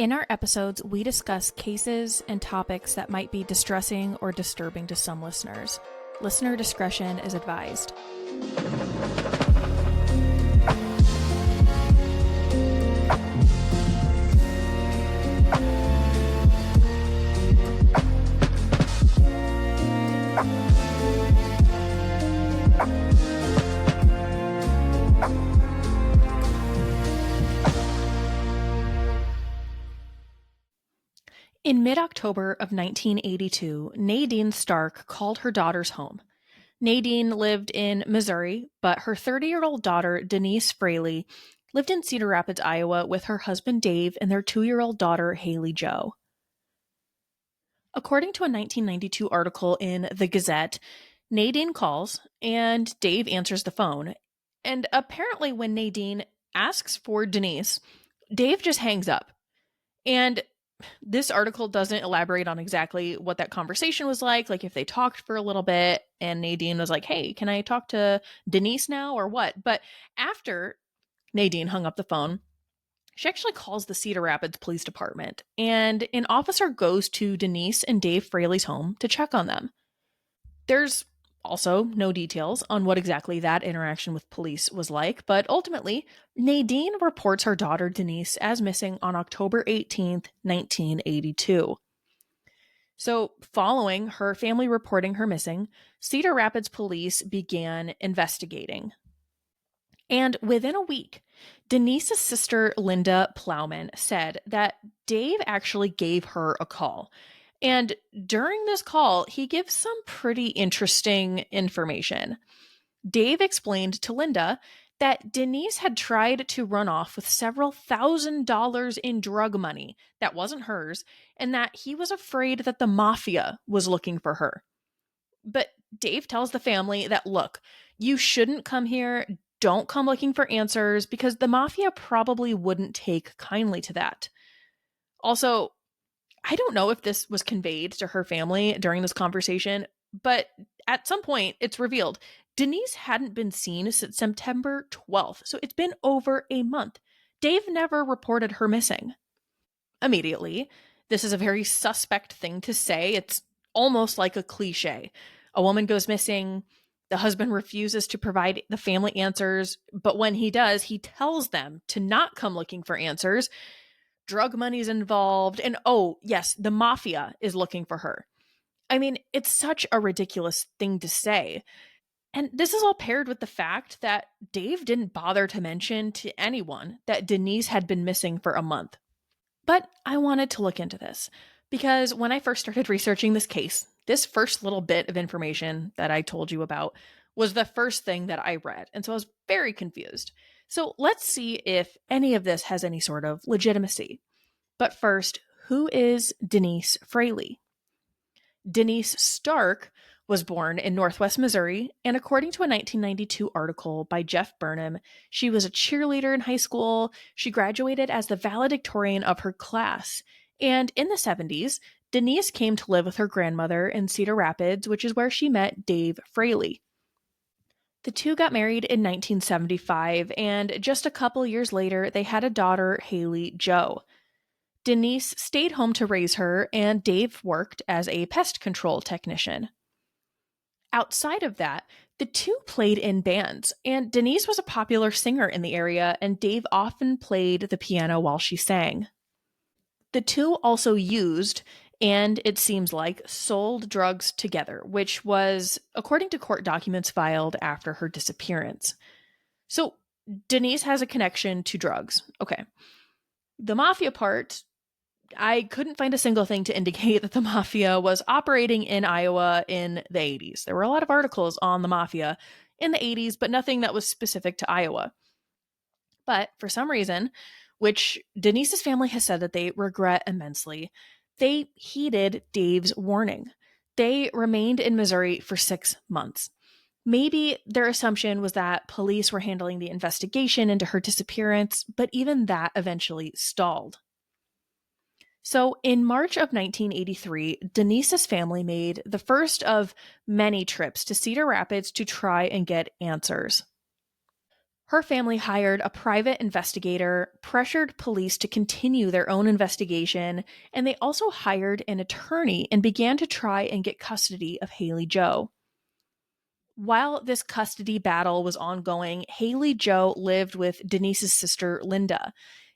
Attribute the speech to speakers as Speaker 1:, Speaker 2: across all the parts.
Speaker 1: In our episodes, we discuss cases and topics that might be distressing or disturbing to some listeners. Listener discretion is advised. In mid-October of 1982, Nadine Stark called her daughters home. Nadine lived in Missouri, but her 30-year-old daughter, Denise Fraley, lived in Cedar Rapids, Iowa, with her husband Dave and their 2-year-old daughter, Haley Jo. According to a 1992 article in the Gazette, Nadine calls and Dave answers the phone. And apparently when Nadine asks for Denise, Dave just hangs up. And this article doesn't elaborate on exactly what that conversation was like if they talked for a little bit and Nadine was like, hey, can I talk to Denise now or what? But after Nadine hung up the phone, she actually calls the Cedar Rapids Police Department, and an officer goes to Denise and Dave Fraley's home to check on them. There's also no details on what exactly that interaction with police was like, but ultimately, Nadine reports her daughter Denise as missing on October 18th, 1982. So, following her family reporting her missing, Cedar Rapids police began investigating. And within a week, Denise's sister, Linda Plowman, said that Dave actually gave her a call. And during this call, he gives some pretty interesting information. Dave explained to Linda that Denise had tried to run off with several $1,000s in drug money that wasn't hers, and that he was afraid that the mafia was looking for her. But Dave tells the family that, look, you shouldn't come here. Don't come looking for answers because the mafia probably wouldn't take kindly to that. Also, I don't know if this was conveyed to her family during this conversation, but at some point it's revealed Denise hadn't been seen since September 12th, so it's been over a month. Dave never reported her missing. Immediately, this is a very suspect thing to say. It's almost like a cliche. A woman goes missing, the husband refuses to provide the family answers, but when he does, he tells them to not come looking for answers. Drug money's involved, and oh, yes, the mafia is looking for her. I mean, it's such a ridiculous thing to say. And this is all paired with the fact that Dave didn't bother to mention to anyone that Denise had been missing for a month. But I wanted to look into this because when I first started researching this case, this first little bit of information that I told you about was the first thing that I read. And so I was very confused. So let's see if any of this has any sort of legitimacy. But first, who is Denise Fraley? Denise Stark was born in Northwest Missouri, and according to a 1992 article by Jeff Burnham, she was a cheerleader in high school. She graduated as the valedictorian of her class. And in the 70s, Denise came to live with her grandmother in Cedar Rapids, which is where she met Dave Fraley. The two got married in 1975, and just a couple years later, they had a daughter, Haley Jo. Denise stayed home to raise her, and Dave worked as a pest control technician. Outside of that, the two played in bands, and Denise was a popular singer in the area, and Dave often played the piano while she sang. The two also used, and it seems like, sold drugs together, which was, according to court documents filed after her disappearance. So Denise has a connection to drugs. Okay. The mafia part, I couldn't find a single thing to indicate that the mafia was operating in Iowa in the 80s. There were a lot of articles on the mafia in the 80s, but nothing that was specific to Iowa. But for some reason, which Denise's family has said that they regret immensely, they heeded Dave's warning. They remained in Missouri for 6 months. Maybe their assumption was that police were handling the investigation into her disappearance, but even that eventually stalled. So in March of 1983, Denise's family made the first of many trips to Cedar Rapids to try and get answers. Her family hired a private investigator, pressured police to continue their own investigation, and they also hired an attorney and began to try and get custody of Haley Joe. While this custody battle was ongoing, Haley Joe lived with Denise's sister, Linda.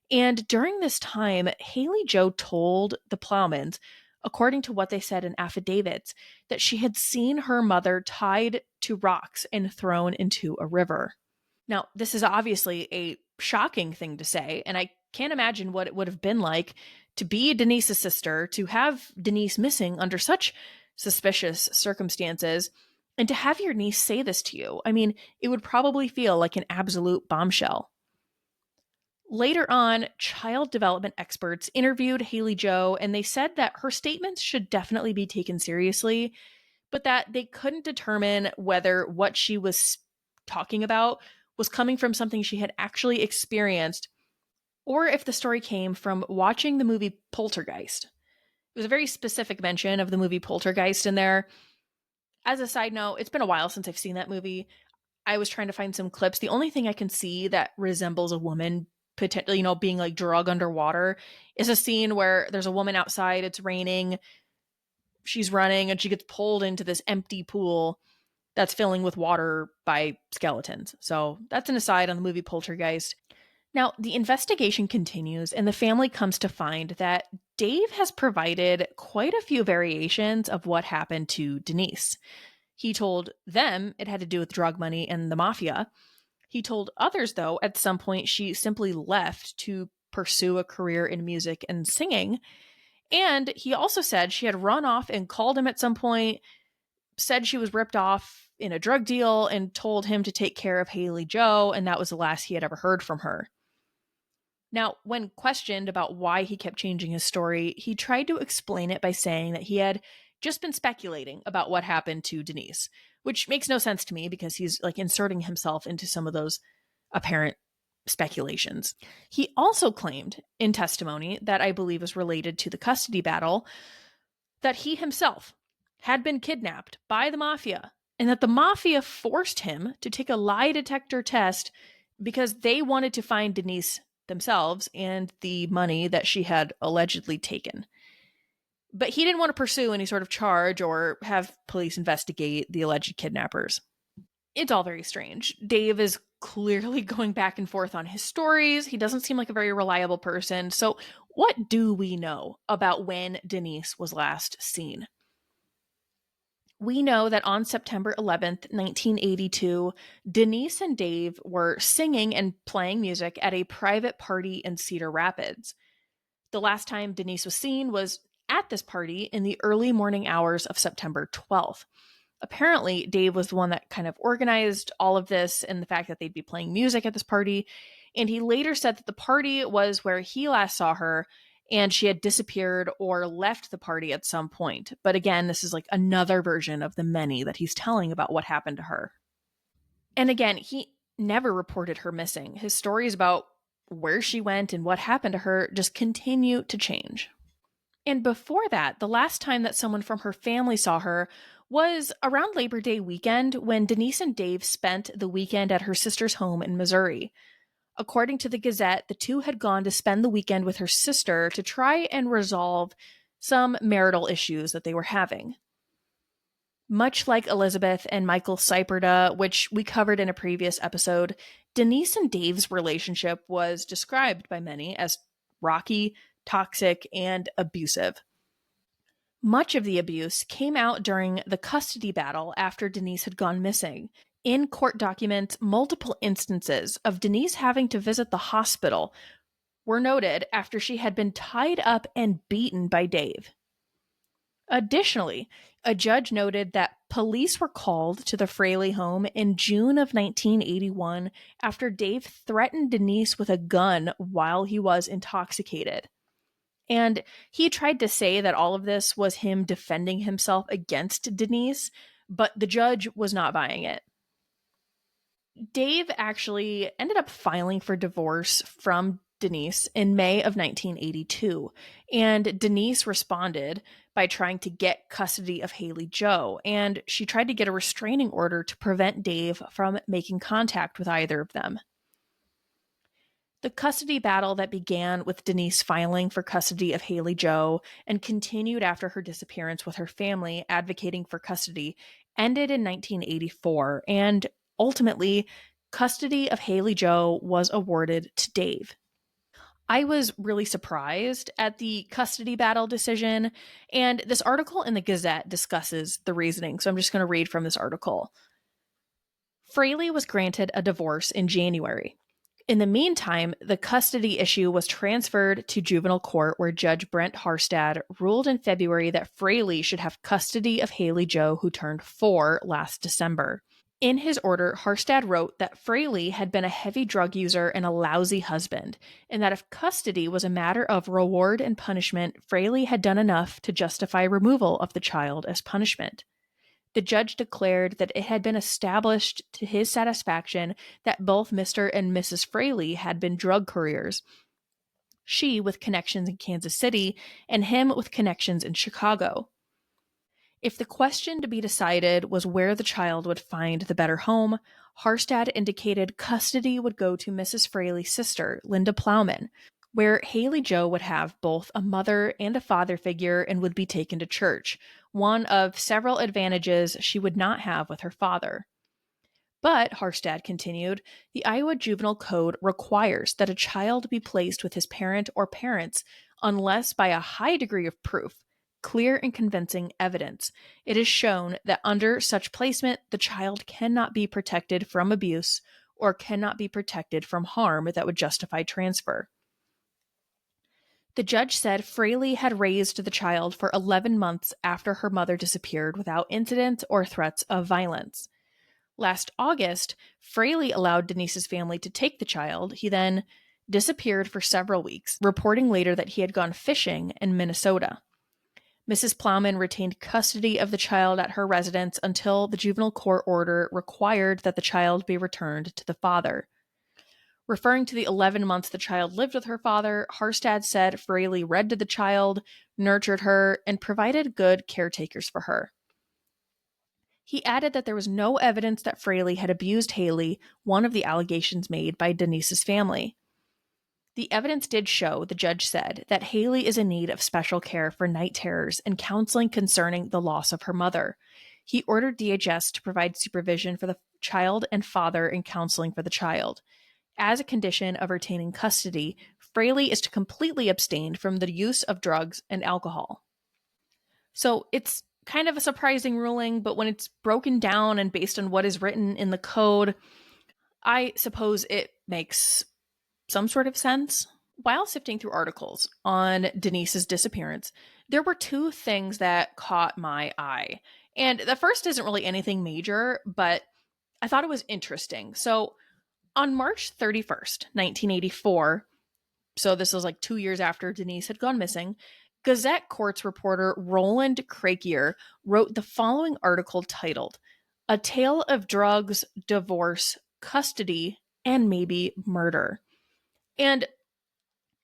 Speaker 1: And during this time, Haley Joe told the Plowmans, according to what they said in affidavits, that she had seen her mother tied to rocks and thrown into a river. Now, this is obviously a shocking thing to say, and I can't imagine what it would have been like to be Denise's sister, to have Denise missing under such suspicious circumstances, and to have your niece say this to you. I mean, it would probably feel like an absolute bombshell. Later on, child development experts interviewed Haley Joe, and they said that her statements should definitely be taken seriously, but that they couldn't determine whether what she was talking about was coming from something she had actually experienced or if the story came from watching the movie Poltergeist. It was a very specific mention of the movie Poltergeist in there. As a side note, it's been a while since I've seen that movie. I was trying to find some clips. The only thing I can see that resembles a woman potentially, being like drug underwater is a scene where there's a woman outside, it's raining, she's running, and she gets pulled into this empty pool that's filling with water by skeletons. So that's an aside on the movie Poltergeist. Now, the investigation continues, and the family comes to find that Dave has provided quite a few variations of what happened to Denise. He told them it had to do with drug money and the mafia. He told others, though, at some point she simply left to pursue a career in music and singing. And he also said she had run off and called him at some point, said she was ripped off in a drug deal, and told him to take care of Haley Joe, and that was the last he had ever heard from her. Now, when questioned about why he kept changing his story, he tried to explain it by saying that he had just been speculating about what happened to Denise, which makes no sense to me because he's like inserting himself into some of those apparent speculations. He also claimed in testimony that I believe was related to the custody battle that he himself had been kidnapped by the mafia and that the mafia forced him to take a lie detector test because they wanted to find Denise themselves and the money that she had allegedly taken. But he didn't want to pursue any sort of charge or have police investigate the alleged kidnappers. It's all very strange. Dave is clearly going back and forth on his stories. He doesn't seem like a very reliable person. So, what do we know about when Denise was last seen? We know that on September 11th, 1982, Denise and Dave were singing and playing music at a private party in Cedar Rapids. The last time Denise was seen was at this party in the early morning hours of September 12th. Apparently, Dave was the one that kind of organized all of this and the fact that they'd be playing music at this party. And he later said that the party was where he last saw her and she had disappeared or left the party at some point. But again, this is like another version of the many that he's telling about what happened to her. And again, he never reported her missing. His stories about where she went and what happened to her just continue to change. And before that, the last time that someone from her family saw her was around Labor Day weekend when Denise and Dave spent the weekend at her sister's home in Missouri. According to the Gazette, the two had gone to spend the weekend with her sister to try and resolve some marital issues that they were having. Much like Elizabeth and Michael Cyperda, which we covered in a previous episode, Denise and Dave's relationship was described by many as rocky, toxic, and abusive. Much of the abuse came out during the custody battle after Denise had gone missing. In court documents, multiple instances of Denise having to visit the hospital were noted after she had been tied up and beaten by Dave. Additionally, a judge noted that police were called to the Fraley home in June of 1981 after Dave threatened Denise with a gun while he was intoxicated. And he tried to say that all of this was him defending himself against Denise, but the judge was not buying it. Dave actually ended up filing for divorce from Denise in May of 1982, and Denise responded by trying to get custody of Haley Joe, and she tried to get a restraining order to prevent Dave from making contact with either of them. The custody battle that began with Denise filing for custody of Haley Joe and continued after her disappearance with her family advocating for custody ended in 1984, and ultimately, custody of Haley Joe was awarded to Dave. I was really surprised at the custody battle decision, and this article in the Gazette discusses the reasoning, so I'm just going to read from this article. Fraley was granted a divorce in January. In the meantime, the custody issue was transferred to juvenile court, where Judge Brent Harstad ruled in February that Fraley should have custody of Haley Joe, who turned 4 last December. In his order, Harstad wrote that Fraley had been a heavy drug user and a lousy husband, and that if custody was a matter of reward and punishment, Fraley had done enough to justify removal of the child as punishment. The judge declared that it had been established to his satisfaction that both Mr. and Mrs. Fraley had been drug couriers, she with connections in Kansas City and him with connections in Chicago. If the question to be decided was where the child would find the better home, Harstad indicated custody would go to Mrs. Fraley's sister, Linda Plowman, where Haley Joe would have both a mother and a father figure and would be taken to church, one of several advantages she would not have with her father. But, Harstad continued, the Iowa Juvenile Code requires that a child be placed with his parent or parents unless by a high degree of proof, clear and convincing evidence, it is shown that under such placement the child cannot be protected from abuse or cannot be protected from harm that would justify transfer. The judge said Fraley had raised the child for 11 months after her mother disappeared without incident or threats of violence. Last August, Fraley allowed Denise's family to take the child. He then disappeared for several weeks, reporting later that he had gone fishing in Minnesota. Mrs. Plowman retained custody of the child at her residence until the juvenile court order required that the child be returned to the father. Referring to the 11 months the child lived with her father, Harstad said Fraley read to the child, nurtured her, and provided good caretakers for her. He added that there was no evidence that Fraley had abused Haley, one of the allegations made by Denise's family. The evidence did show, the judge said, that Haley is in need of special care for night terrors and counseling concerning the loss of her mother. He ordered DHS to provide supervision for the child and father and counseling for the child. As a condition of retaining custody, Fraley is to completely abstain from the use of drugs and alcohol. So it's kind of a surprising ruling, but when it's broken down and based on what is written in the code, I suppose it makes some sort of sense. While sifting through articles on Denise's disappearance, there were two things that caught my eye. And the first isn't really anything major, but I thought it was interesting. So on March 31st, 1984, so this was like 2 years after Denise had gone missing, Gazette Courts reporter Roland Crakier wrote the following article titled, "A Tale of Drugs, Divorce, Custody, and Maybe Murder." And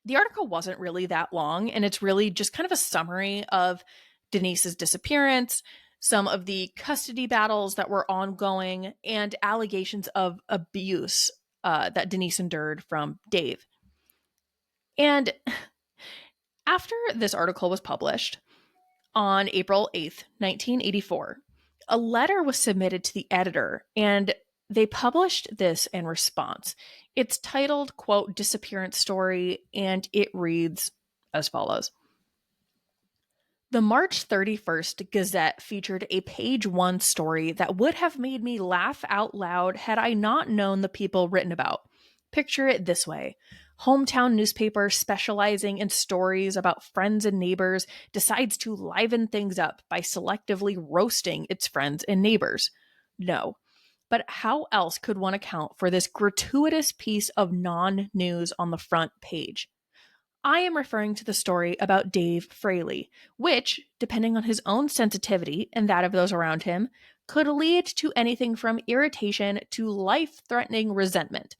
Speaker 1: the article wasn't really that long, and it's really just kind of a summary of Denise's disappearance, some of the custody battles that were ongoing, and allegations of abuse that Denise endured from Dave. And after this article was published on April 8th, 1984, a letter was submitted to the editor, and they published this in response. It's titled, quote, "Disappearance Story," and it reads as follows. The March 31st Gazette featured a page one story that would have made me laugh out loud had I not known the people written about. Picture it this way. Hometown newspaper specializing in stories about friends and neighbors decides to liven things up by selectively roasting its friends and neighbors. No. But how else could one account for this gratuitous piece of non-news on the front page? I am referring to the story about Dave Fraley, which, depending on his own sensitivity and that of those around him, could lead to anything from irritation to life-threatening resentment.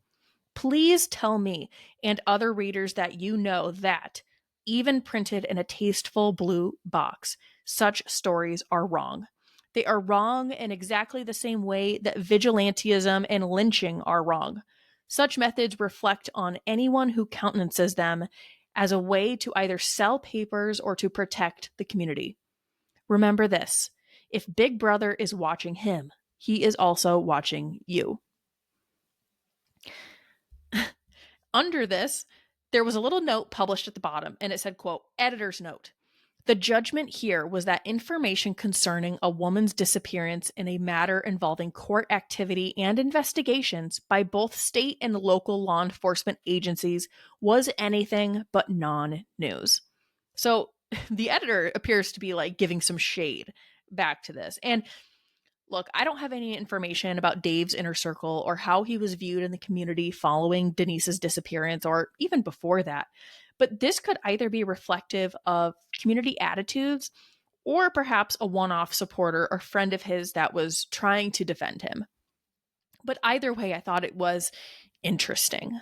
Speaker 1: Please tell me and other readers that you know that, even printed in a tasteful blue box, such stories are wrong. They are wrong in exactly the same way that vigilantism and lynching are wrong. Such methods reflect on anyone who countenances them as a way to either sell papers or to protect the community. Remember this: if Big Brother is watching him, he is also watching you. Under this, there was a little note published at the bottom, and it said, quote, "Editor's note. The judgment here was that information concerning a woman's disappearance in a matter involving court activity and investigations by both state and local law enforcement agencies was anything but non-news." So the editor appears to be like giving some shade back to this. And look, I don't have any information about Dave's inner circle or how he was viewed in the community following Denise's disappearance or even before that. But this could either be reflective of community attitudes or perhaps a one-off supporter or friend of his that was trying to defend him. But either way, I thought it was interesting.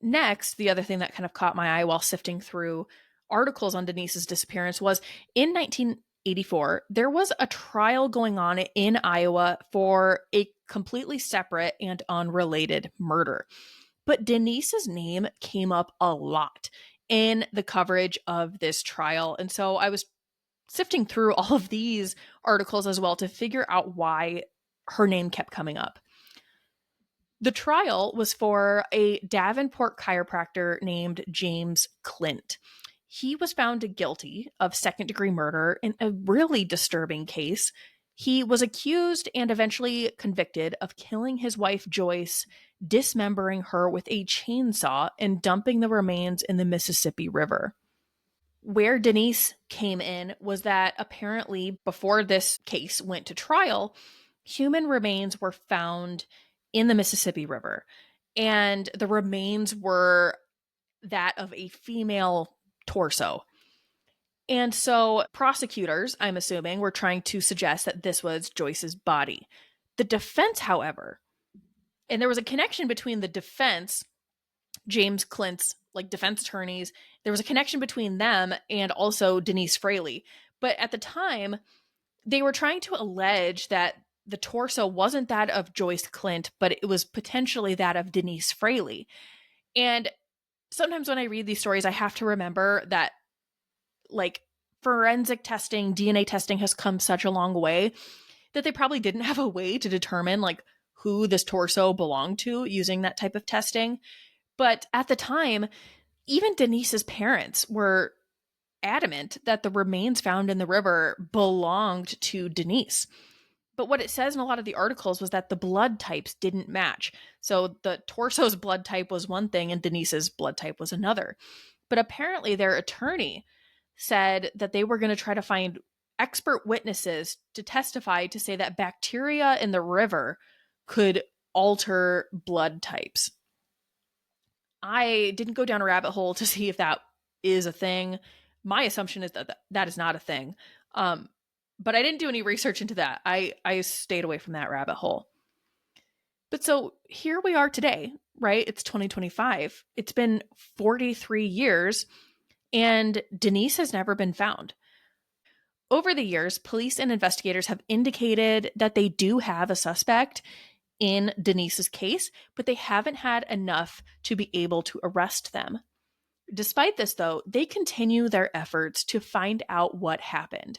Speaker 1: Next, the other thing that kind of caught my eye while sifting through articles on Denise's disappearance was in 1984, there was a trial going on in Iowa for a completely separate and unrelated murder. But Denise's name came up a lot in the coverage of this trial. And so I was sifting through all of these articles as well to figure out why her name kept coming up. The trial was for a Davenport chiropractor named James Clint. He was found guilty of second-degree murder in a really disturbing case. He was accused and eventually convicted of killing his wife Joyce, dismembering her with a chainsaw, and dumping the remains in the Mississippi River. Where Denise came in was that apparently before this case went to trial, human remains were found in the Mississippi River, and the remains were that of a female torso. And so prosecutors, I'm assuming, were trying to suggest that this was Joyce's body. The defense, however, and there was a connection between the defense, James Clint's defense attorneys, there was a connection between them and also Denise Fraley. But at the time, they were trying to allege that the torso wasn't that of Joyce Clint, but it was potentially that of Denise Fraley. And sometimes when I read these stories, I have to remember that forensic testing, DNA testing has come such a long way that they probably didn't have a way to determine who this torso belonged to using that type of testing. But at the time, even Denise's parents were adamant that the remains found in the river belonged to Denise. But what it says in a lot of the articles was that the blood types didn't match. So the torso's blood type was one thing and Denise's blood type was another. But apparently their attorney said that they were going to try to find expert witnesses to testify to say that bacteria in the river could alter blood types. I didn't go down a rabbit hole to see if that is a thing. My assumption is that that is not a thing. But I didn't do any research into that. I stayed away from that rabbit hole. But so here we are today, right? It's 2025. It's been 43 years and Denise has never been found. Over the years, police and investigators have indicated that they do have a suspect in Denise's case, but they haven't had enough to be able to arrest them. Despite this, though, they continue their efforts to find out what happened.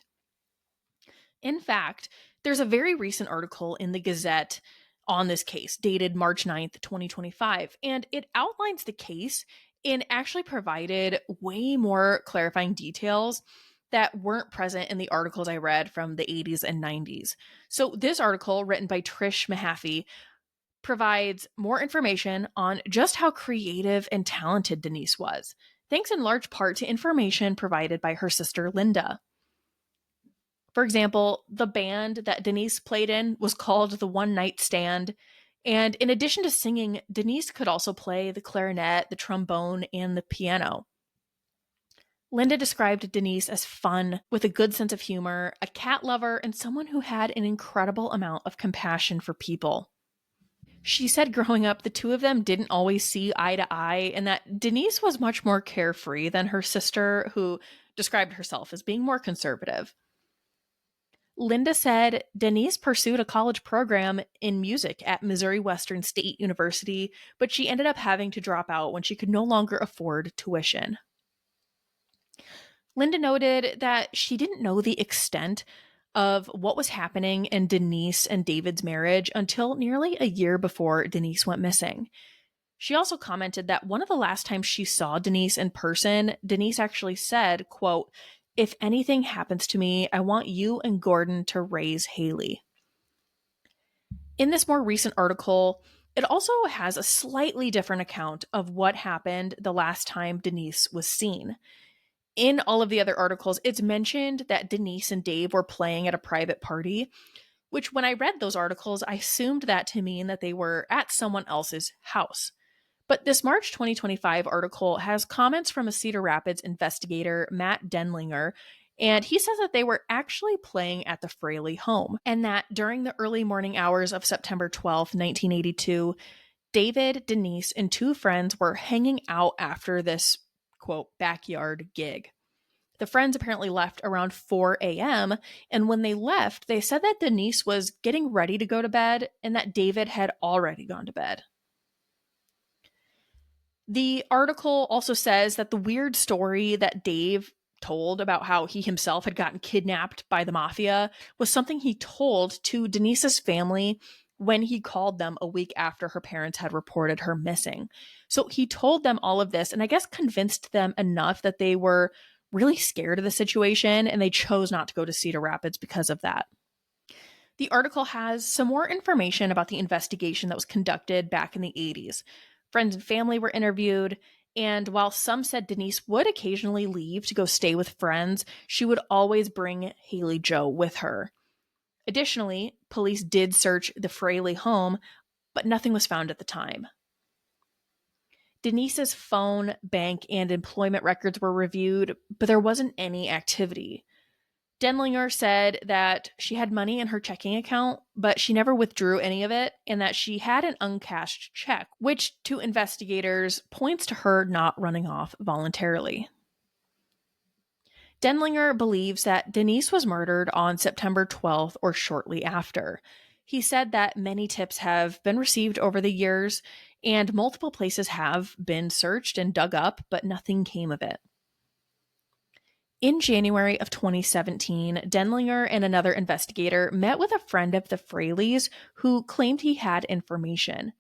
Speaker 1: In fact, there's a very recent article in the Gazette on this case, dated March 9th, 2025, and it outlines the case and actually provided way more clarifying details that weren't present in the articles I read from the 80s and 90s. So this article, written by Trish Mahaffey, provides more information on just how creative and talented Denise was, thanks in large part to information provided by her sister Linda. For example, the band that Denise played in was called the One Night Stand, and in addition to singing, Denise could also play the clarinet, the trombone, and the piano. Linda described Denise as fun, with a good sense of humor, a cat lover, and someone who had an incredible amount of compassion for people. She said growing up, the two of them didn't always see eye to eye, and that Denise was much more carefree than her sister, who described herself as being more conservative. Linda said Denise pursued a college program in music at Missouri Western State University, but she ended up having to drop out when she could no longer afford tuition. Linda noted that she didn't know the extent of what was happening in Denise and David's marriage until nearly a year before Denise went missing. She also commented that one of the last times she saw Denise in person, Denise actually said, quote, "If anything happens to me, I want you and Gordon to raise Haley." In this more recent article, it also has a slightly different account of what happened the last time Denise was seen. In all of the other articles, it's mentioned that Denise and Dave were playing at a private party, which when I read those articles, I assumed that to mean that they were at someone else's house. But this March 2025 article has comments from a Cedar Rapids investigator, Matt Denlinger, and he says that they were actually playing at the Fraley home, and that during the early morning hours of September 12th, 1982, David, Denise, and two friends were hanging out after this, quote, backyard gig. The friends apparently left around 4 a.m., and when they left, they said that Denise was getting ready to go to bed and that David had already gone to bed. The article also says that the weird story that Dave told about how he himself had gotten kidnapped by the mafia was something he told to Denise's family when he called them a week after her parents had reported her missing. So he told them all of this and I guess convinced them enough that they were really scared of the situation and they chose not to go to Cedar Rapids because of that. The article has some more information about the investigation that was conducted back in the 80s. Friends and family were interviewed, and while some said Denise would occasionally leave to go stay with friends, she would always bring Haley Jo with her. Additionally, police did search the Fraley home, but nothing was found at the time. Denise's phone, bank, and employment records were reviewed, but there wasn't any activity. Denlinger said that she had money in her checking account, but she never withdrew any of it, and that she had an uncashed check, which to investigators points to her not running off voluntarily. Denlinger believes that Denise was murdered on September 12th or shortly after. He said that many tips have been received over the years, and multiple places have been searched and dug up, but nothing came of it. In January of 2017, Denlinger and another investigator met with a friend of the Fraleys who claimed he had information.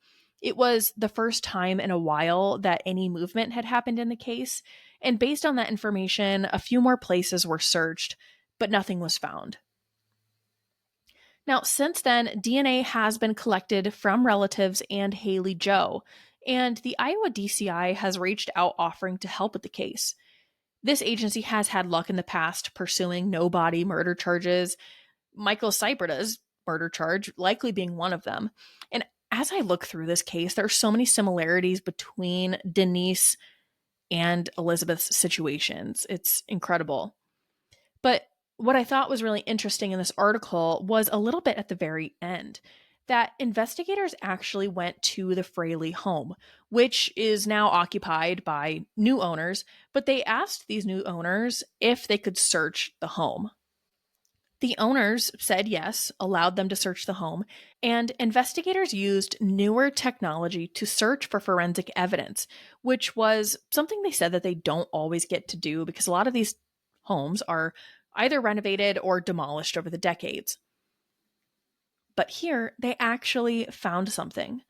Speaker 1: It was the first time in a while that any movement had happened in the case, and based on that information, a few more places were searched, but nothing was found. Now, since then, DNA has been collected from relatives and Haley Jo, and the Iowa DCI has reached out offering to help with the case. This agency has had luck in the past pursuing no-body murder charges, Michael Cyberda's murder charge likely being one of them. And as I look through this case, there are so many similarities between Denise and Elizabeth's situations. It's incredible. But what I thought was really interesting in this article was a little bit at the very end that investigators actually went to the Fraley home, which is now occupied by new owners, but they asked these new owners if they could search the home. The owners said yes, allowed them to search the home, and investigators used newer technology to search for forensic evidence, which was something they said that they don't always get to do because a lot of these homes are either renovated or demolished over the decades. But here, they actually found something.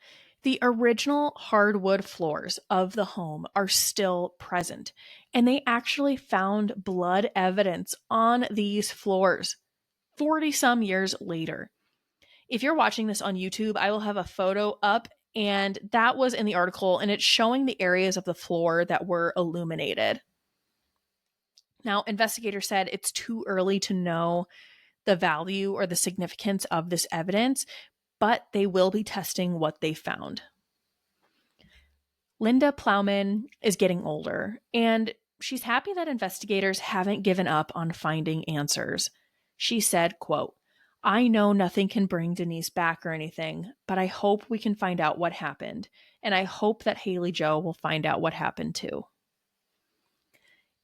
Speaker 1: The original hardwood floors of the home are still present, and they actually found blood evidence on these floors 40 some years later. If you're watching this on YouTube, I will have a photo up, and that was in the article, and it's showing the areas of the floor that were illuminated. Now, investigators said it's too early to know the value or the significance of this evidence, but they will be testing what they found. Linda Plowman is getting older, and she's happy that investigators haven't given up on finding answers. She said, quote, "I know nothing can bring Denise back or anything, but I hope we can find out what happened, and I hope that Haley Jo will find out what happened too."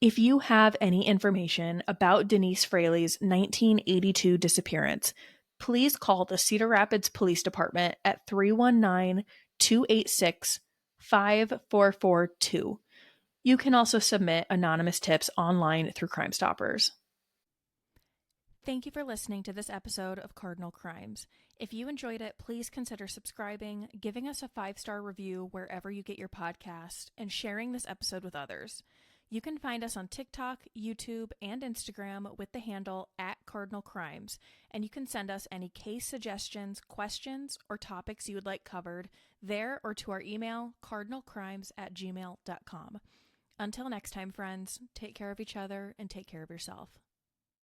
Speaker 1: If you have any information about Denise Fraley's 1982 disappearance, please call the Cedar Rapids Police Department at 319-286-5442. You can also submit anonymous tips online through Crime Stoppers. Thank you for listening to this episode of Cardinal Crimes. If you enjoyed it, please consider subscribing, giving us a 5-star review wherever you get your podcast, and sharing this episode with others. You can find us on TikTok, YouTube, and Instagram with the handle @CardinalCrimes, and you can send us any case suggestions, questions, or topics you would like covered there or to our email, cardinalcrimes@gmail.com. Until next time, friends, take care of each other and take care of yourself.